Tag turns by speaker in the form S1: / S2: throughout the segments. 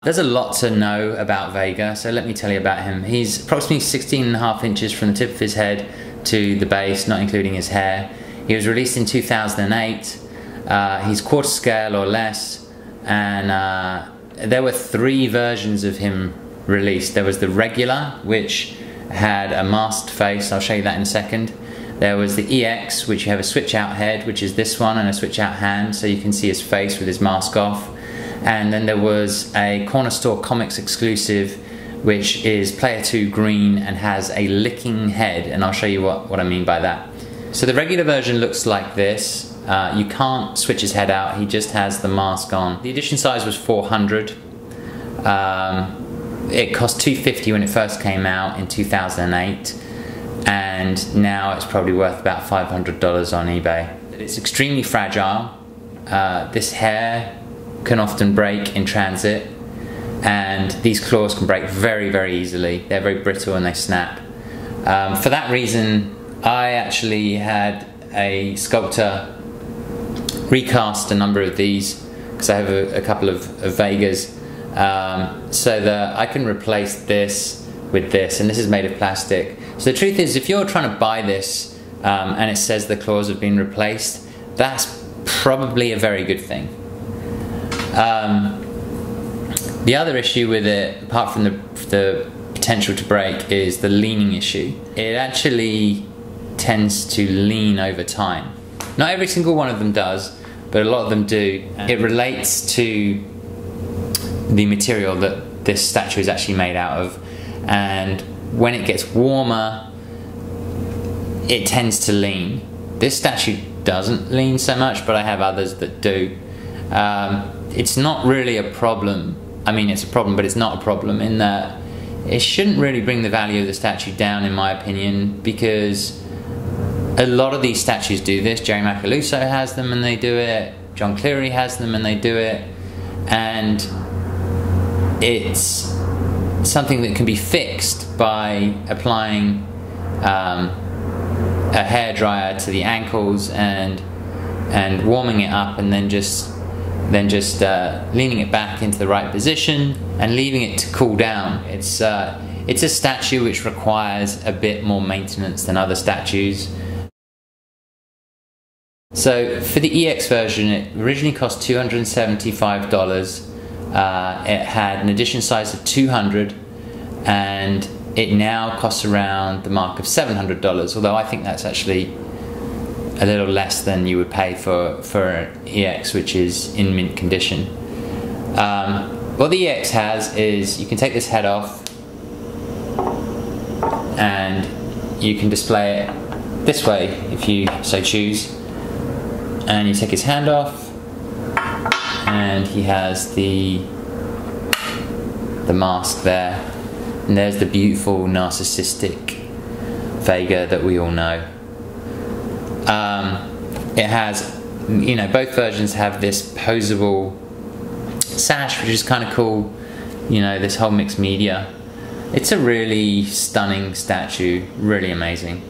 S1: There's a lot to know about Vega, so let me tell you about him. He's approximately 16.5 inches from the tip of his head to the base, not including his hair. He was released in 2008. He's quarter scale or less, and there were 3 versions of him released. There was the regular, which had a masked face. I'll show you that in a second. There was the EX, which you have a switch out head, which is this one, and a switch out hand, so you can see his face with his mask off. And then there was a corner store comics exclusive, which is player 2 green and has a licking head, and I'll show you what I mean by that. So the regular version looks like this. You can't switch his head out, he just has the mask on. The edition size was 400. It cost $250 when it first came out in 2008, and now it's probably worth about $500 on eBay. It's extremely fragile. This hair can often break in transit, and these claws can break very, very easily. They're very brittle and they snap. For that reason, I actually had a sculptor recast a number of these, because I have a couple of Vegas, so that I can replace this with this, and this is made of plastic. So the truth is, if you're trying to buy this and it says the claws have been replaced, that's probably a very good thing. The other issue with it, apart from the potential to break, is the leaning issue. It actually tends to lean over time. Not every single one of them does, but a lot of them do. It relates to the material that this statue is actually made out of, and when it gets warmer, it tends to lean. This statue doesn't lean so much, but I have others that do. It's not really a problem. I mean, it's a problem, but it's not a problem in that it shouldn't really bring the value of the statue down, in my opinion, because a lot of these statues do this. Jerry Macaluso has them and they do it. John Cleary has them and they do it. And it's something that can be fixed by applying a hairdryer to the ankles and warming it up, and then just leaning it back into the right position and leaving it to cool down. It's a statue which requires a bit more maintenance than other statues. So for the EX version, it originally cost $275. It had an edition size of 200, and it now costs around the mark of $700, although I think that's actually a little less than you would pay for an EX which is in mint condition. What the EX has is you can take this head off and you can display it this way if you so choose, and you take his hand off and he has the mask there, and there's the beautiful narcissistic Vega that we all know. It has, you know, both versions have this posable sash, which is kind of cool, you know, this whole mixed media. It's a really stunning statue, really amazing.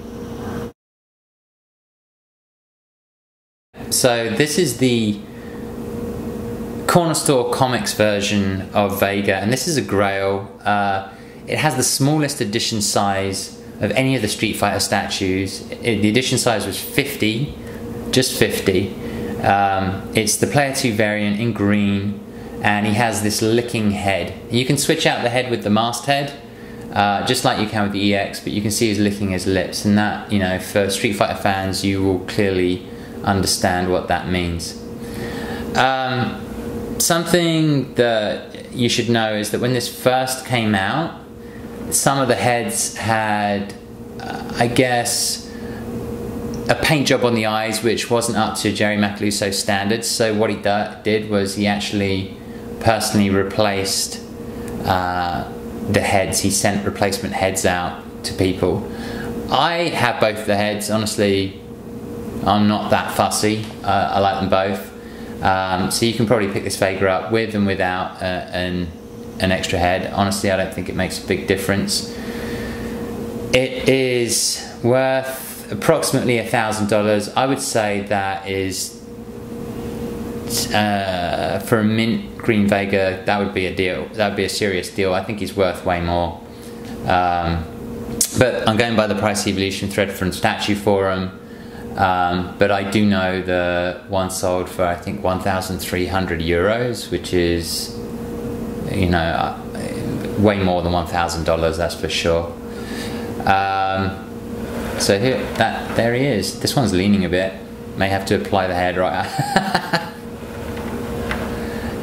S1: So this is the corner store comics version of Vega, and this is a grail. It has the smallest edition size of any of the Street Fighter statues. The edition size was 50, just 50. It's the player 2 variant in green, and he has this licking head. You can switch out the head with the masked head, just like you can with the EX, but you can see he's licking his lips, and that, you know, for Street Fighter fans, you will clearly understand what that means. Something that you should know is that when this first came out, some of the heads had, I guess, a paint job on the eyes which wasn't up to Jerry Macaluso standards. So what he did was he actually personally replaced the heads. He sent replacement heads out to people. I have both the heads. Honestly, I'm not that fussy. I like them both. So you can probably pick this Vega up with and without an extra head. Honestly, I don't think it makes a big difference. It is worth approximately $1,000. I would say that is for a mint green Vega, that would be a deal. That would be a serious deal. I think he's worth way more. But I'm going by the Price Evolution thread from Statue Forum. But I do know the one sold for, I think, 1,300 euros, which is, you know, way more than $1,000, that's for sure. So here, there he is. This one's leaning a bit. May have to apply the hairdryer.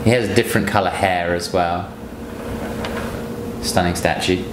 S1: He has a different colour hair as well. Stunning statue.